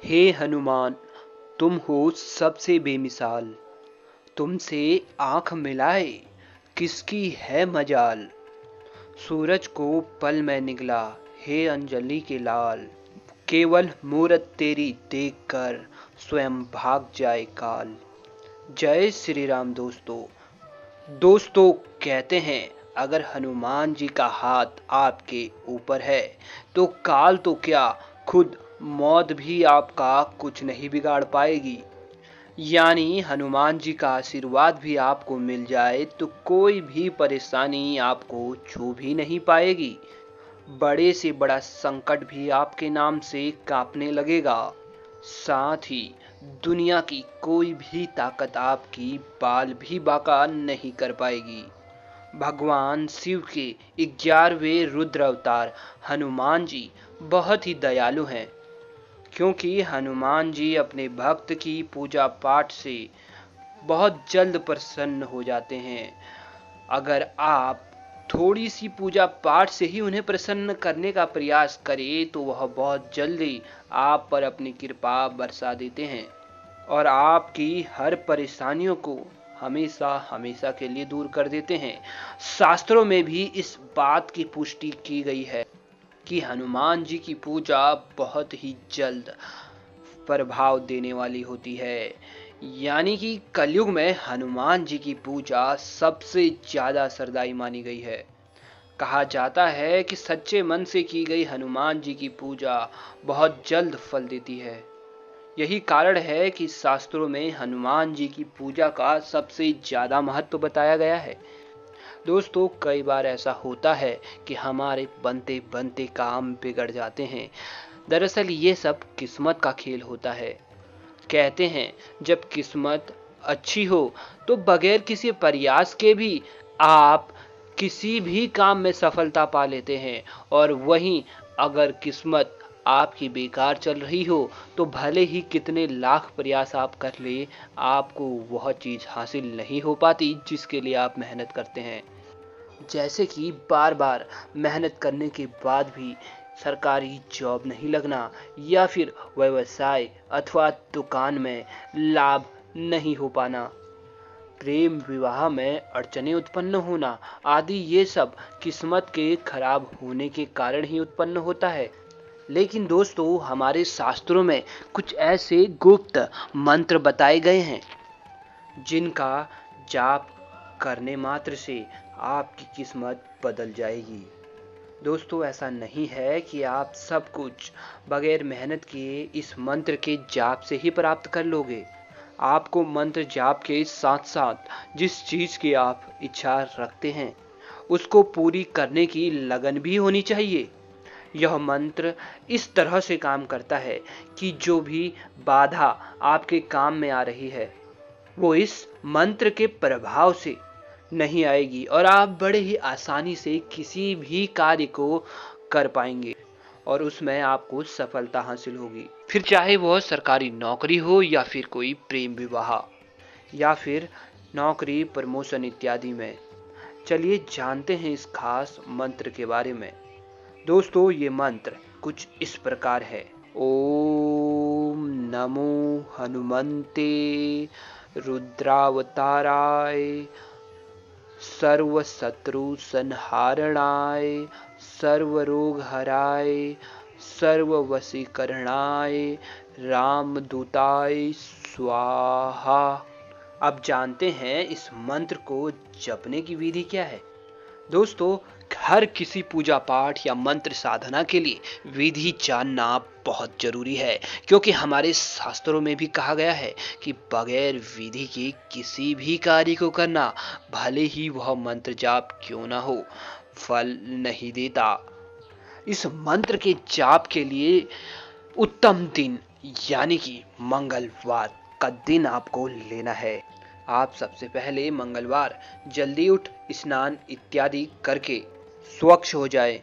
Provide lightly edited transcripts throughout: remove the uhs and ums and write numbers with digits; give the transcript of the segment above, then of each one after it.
हे हनुमान, तुम हो सबसे बेमिसाल। तुमसे आंख मिलाए किसकी है मजाल। सूरज को पल में निगला, हे अंजलि के लाल। केवल मूरत तेरी देखकर स्वयं भाग जाए काल। जय श्री राम। दोस्तों कहते हैं, अगर हनुमान जी का हाथ आपके ऊपर है तो काल तो क्या, खुद मौत भी आपका कुछ नहीं बिगाड़ पाएगी। यानी हनुमान जी का आशीर्वाद भी आपको मिल जाए तो कोई भी परेशानी आपको छू भी नहीं पाएगी। बड़े से बड़ा संकट भी आपके नाम से कांपने लगेगा। साथ ही दुनिया की कोई भी ताकत आपकी बाल भी बाका नहीं कर पाएगी। भगवान शिव के 11वें रुद्र अवतार हनुमान जी बहुत ही दयालु हैं, क्योंकि हनुमान जी अपने भक्त की पूजा पाठ से बहुत जल्द प्रसन्न हो जाते हैं। अगर आप थोड़ी सी पूजा पाठ से ही उन्हें प्रसन्न करने का प्रयास करें तो वह बहुत जल्दी आप पर अपनी कृपा बरसा देते हैं और आपकी हर परेशानियों को हमेशा हमेशा के लिए दूर कर देते हैं। शास्त्रों में भी इस बात की पुष्टि की गई है कि हनुमान जी की पूजा बहुत ही जल्द प्रभाव देने वाली होती है। यानी कि कलयुग में हनुमान जी की पूजा सबसे ज्यादा असरदायी मानी गई है। कहा जाता है कि सच्चे मन से की गई हनुमान जी की पूजा बहुत जल्द फल देती है। यही कारण है कि शास्त्रों में हनुमान जी की पूजा का सबसे ज्यादा महत्व बताया गया है। दोस्तों कई बार ऐसा होता है कि हमारे बनते बनते काम बिगड़ जाते हैं। दरअसल ये सब किस्मत का खेल होता है। कहते हैं, जब किस्मत अच्छी हो तो बगैर किसी प्रयास के भी आप किसी भी काम में सफलता पा लेते हैं, और वहीं अगर किस्मत आपकी बेकार चल रही हो तो भले ही कितने लाख प्रयास आप कर ले, आपको वह चीज हासिल नहीं हो पाती जिसके लिए आप मेहनत करते हैं। जैसे कि बार बार मेहनत करने के बाद भी सरकारी जॉब नहीं लगना, या फिर व्यवसाय अथवा दुकान में लाभ नहीं हो पाना, प्रेम विवाह में अड़चने उत्पन्न होना आदि, ये सब किस्मत के खराब होने के कारण ही उत्पन्न होता है। लेकिन दोस्तों हमारे शास्त्रों में कुछ ऐसे गुप्त मंत्र बताए गए हैं जिनका जाप करने मात्र से आपकी किस्मत बदल जाएगी। दोस्तों ऐसा नहीं है कि आप सब कुछ बगैर मेहनत किए इस मंत्र के जाप से ही प्राप्त कर लोगे। आपको मंत्र जाप के साथ साथ जिस चीज की आप इच्छा रखते हैं उसको पूरी करने की लगन भी होनी चाहिए। यह मंत्र इस तरह से काम करता है कि जो भी बाधा आपके काम में आ रही है वो इस मंत्र के प्रभाव से नहीं आएगी और आप बड़े ही आसानी से किसी भी कार्य को कर पाएंगे और उसमें आपको सफलता हासिल होगी। फिर चाहे वह सरकारी नौकरी हो या फिर कोई प्रेम विवाह या फिर नौकरी प्रमोशन इत्यादि में। चलिए जानते हैं इस खास मंत्र के बारे में। दोस्तों ये मंत्र कुछ इस प्रकार है। ओम नमो हनुमंते रुद्रावताराय सर्व शत्रु संहारणाय सर्वरोग हराय सर्व वशीकरणाय रामदूताय स्वाहा। अब जानते हैं इस मंत्र को जपने की विधि क्या है। दोस्तों हर किसी पूजा पाठ या मंत्र साधना के लिए विधि जानना बहुत जरूरी है, क्योंकि हमारे शास्त्रों में भी कहा गया है कि बगैर विधि के किसी भी कार्य को करना, भले ही वह मंत्र जाप क्यों ना हो, फल नहीं देता। इस मंत्र के जाप के लिए उत्तम दिन यानी कि मंगलवार का दिन आपको लेना है। आप सबसे पहले मंगलवार जल्दी उठ स्नान इत्यादि करके स्वच्छ हो जाए।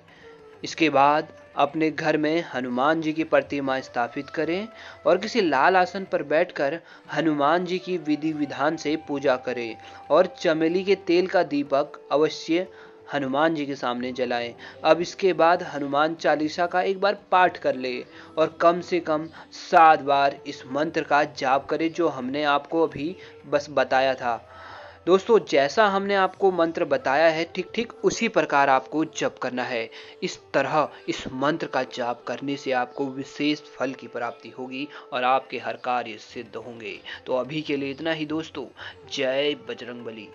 इसके बाद अपने घर में हनुमान जी की प्रतिमा स्थापित करें और किसी लाल आसन पर बैठकर हनुमान जी की विधि विधान से पूजा करें और चमेली के तेल का दीपक अवश्य हनुमान जी के सामने जलाएं। अब इसके बाद हनुमान चालीसा का एक बार पाठ कर ले और कम से कम 7 बार इस मंत्र का जाप करें जो हमने आपको अभी बस बताया था। दोस्तों, जैसा हमने आपको मंत्र बताया है ठीक ठीक उसी प्रकार आपको जप करना है। इस तरह इस मंत्र का जाप करने से आपको विशेष फल की प्राप्ति होगी और आपके हर कार्य सिद्ध होंगे। तो अभी के लिए इतना ही दोस्तों। जय बजरंगबली।